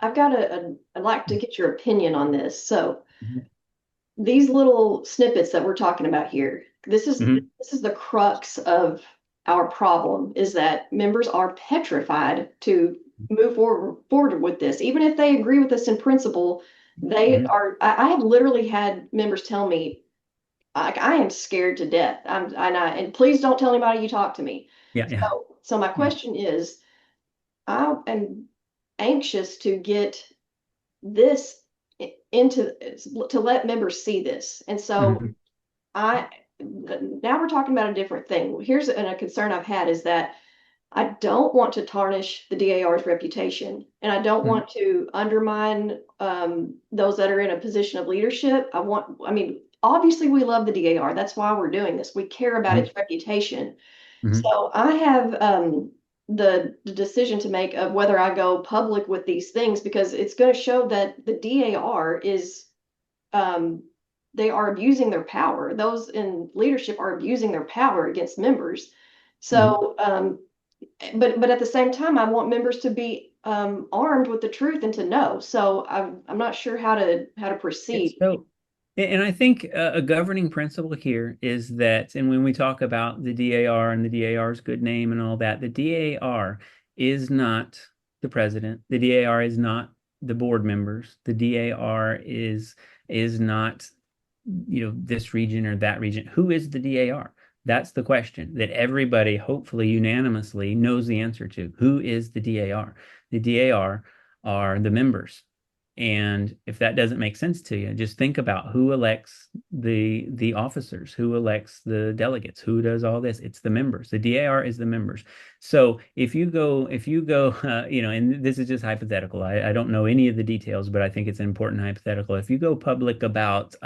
I've got I'd like to get your opinion on this. So Mhm. these little snippets that we're talking about here, Mhm. this is the crux of our problem is that members are petrified to move forward with this. Even if they agree with us in principle, they Mhm. are, I have literally had members tell me, I am scared to death. And please don't tell anybody you talk to me. Yeah, yeah, So my yeah. question is, I am anxious to get this into to let members see this. And so Mhm. I now we're talking about a different thing. Here's a concern I've had is that I don't want to tarnish the DAR's reputation, and I don't Mhm. want to undermine those that are in a position of leadership. I mean, obviously we love the DAR. That's why we're doing this. We care about Mhm. its reputation. Mhm. So I have the decision to make of whether I go public with these things because it's going to show that the DAR is um, they are abusing their power. Those in leadership are abusing their power against members. Mhm. So, but at the same time, I want members to be armed with the truth and to know. So I'm not sure how to Yes. proceed. So, and I think a governing principle here is that, and when we talk about the DAR and the DAR's good name and all that, the DAR is not the president. The DAR is not the board members. The DAR is not, this region or that region. Who is the DAR? That's the question that everybody, hopefully unanimously, knows the answer to. Who is the DAR? The DAR are the members. And if that doesn't make sense to you, just think about who elects the officers, who elects the delegates, who does all this. It's the members. The DAR is the members. So if you go, and this is just hypothetical. I don't know any of the details, but I think it's an important hypothetical. If you go public about,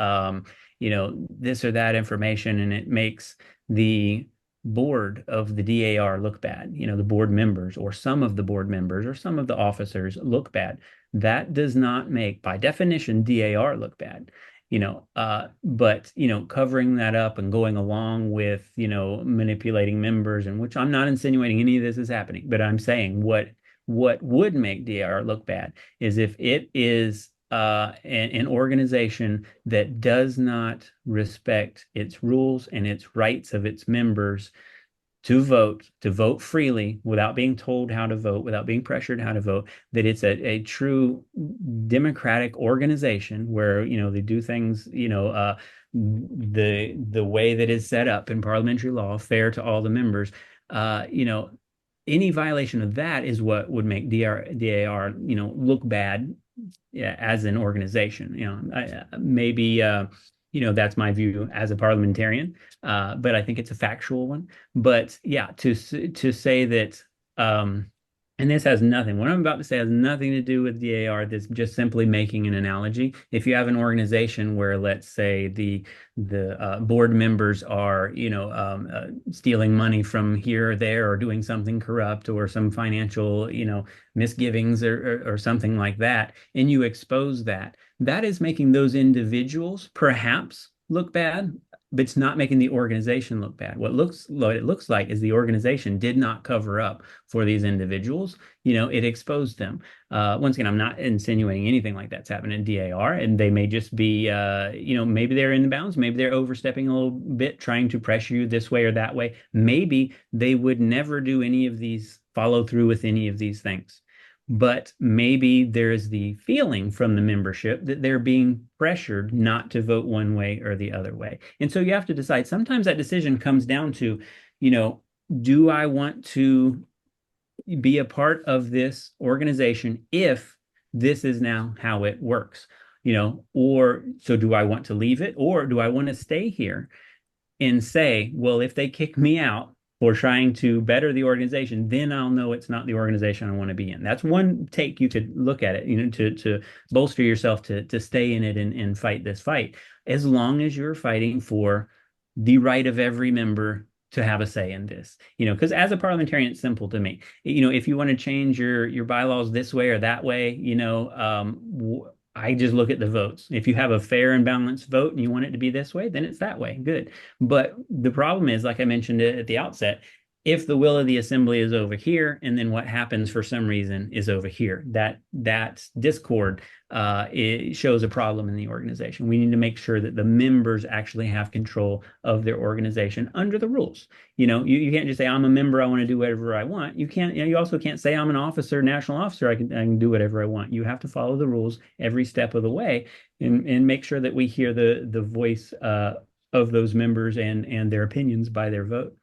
this or that information, and it makes the board of the DAR look bad, the board members or some of the board members or some of the officers look bad, that does not make, by definition, DAR look bad. But covering that up and going along with, manipulating members, and which I'm not insinuating any of this is happening, but I'm saying what would make DAR look bad is if it is an organization that does not respect its rules and its rights of its members to vote freely without being told how to vote, without being pressured how to vote, that it's a true democratic organization where, they do things, the way that is set up in parliamentary law, fair to all the members. Uh, you know, any violation of that is what would make DAR, look bad, yeah, as an organization. Maybe that's my view as a parliamentarian, but I think it's a factual one. But yeah, to say that, and this has nothing. What I'm about to say has nothing to do with DAR. This just simply making an analogy. If you have an organization where, let's say, the board members are, stealing money from here or there, or doing something corrupt, or some financial, misgivings, or something like that, and you expose that, that is making those individuals perhaps look bad, but it's not making the organization look bad. What it looks like is the organization did not cover up for these individuals. It exposed them. Once again, I'm not insinuating anything like that's happened in DAR, and they may just be, maybe they're in bounds, maybe they're overstepping a little bit, trying to pressure you this way or that way. Maybe they would never do any of these, follow through with any of these things. But maybe there's the feeling from the membership that they're being pressured not to vote one way or the other way. And so you have to decide. Sometimes that decision comes down to, you know, do I want to be a part of this organization if this is now how it works? Or so do I want to leave it, or do I want to stay here and say, well, if they kick me out for trying to better the organization, then I'll know it's not the organization I want to be in. That's one take you could look at it, to bolster yourself to stay in it and fight this fight, as long as you're fighting for the right of every member to have a say in this. Because as a parliamentarian, it's simple to me. If you want to change your bylaws this way or that way, I just look at the votes. If you have a fair and balanced vote and you want it to be this way, then it's that way. Good. But the problem is, like I mentioned at the outset, if the will of the assembly is over here, and then what happens for some reason is over here, that discord it shows a problem in the organization. We need to make sure that the members actually have control of their organization under the rules. You can't just say, I'm a member, I want to do whatever I want. You can't, you also can't say, I'm an officer, national officer, I can do whatever I want. You have to follow the rules every step of the way, and make sure that we hear the voice of those members and their opinions by their vote.